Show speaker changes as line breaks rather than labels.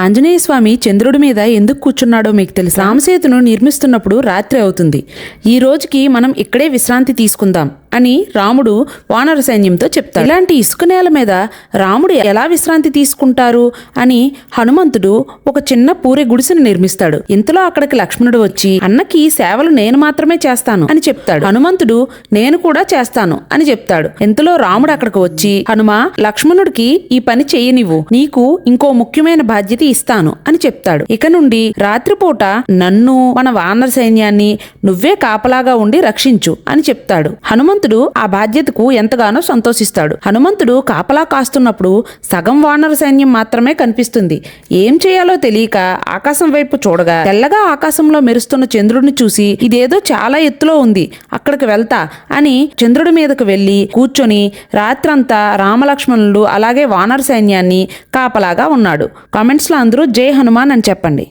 ఆంజనేయ స్వామి చంద్రుడి మీద ఎందుకు కూర్చున్నాడో మీకు తెలుసు? రామసేతును నిర్మిస్తున్నప్పుడు రాత్రి అవుతుంది. ఈ రోజుకి మనం ఇక్కడే విశ్రాంతి తీసుకుందాం అని రాముడు వానర సైన్యంతో చెప్తాడు. ఇలాంటి ఇసుక నేల మీద రాముడు ఎలా విశ్రాంతి తీసుకుంటారు అని హనుమంతుడు ఒక చిన్న పూరి గుడిసెను నిర్మిస్తాడు. ఇంతలో అక్కడికి లక్ష్మణుడు వచ్చి, అన్నకి సేవలు నేను మాత్రమే చేస్తాను అని చెప్తాడు. హనుమంతుడు నేను కూడా చేస్తాను అని చెప్తాడు. ఇంతలో రాముడు అక్కడికి వచ్చి, హనుమా, లక్ష్మణుడికి ఈ పని చెయ్యనివ్వు, నీకు ఇంకో ముఖ్యమైన బాధ్యత ఇస్తాను అని చెప్తాడు. ఇక నుండి రాత్రిపూట నన్ను, మన వానర సైన్యాన్ని నువ్వే కాపలాగా ఉండి రక్షించు అని చెప్తాడు. హనుమంతుడు ఆ బాధ్యతకు ఎంతగానో సంతోషిస్తాడు. హనుమంతుడు కాపలా కాస్తున్నప్పుడు సగం వానర సైన్యం మాత్రమే కనిపిస్తుంది. ఏం చేయాలో తెలియక ఆకాశం వైపు చూడగా తెల్లగా ఆకాశంలో మెరుస్తున్న చంద్రుడిని చూసి, ఇదేదో చాలా ఎత్తులో ఉంది, అక్కడికి వెళ్తా అని చంద్రుడి మీదకు వెళ్లి కూర్చొని రాత్రంతా రామలక్ష్మణులు అలాగే వానర సైన్యాన్ని కాపలాగా ఉన్నాడు. కామెంట్స్లో అందరూ జై హనుమాన్ అని చెప్పండి.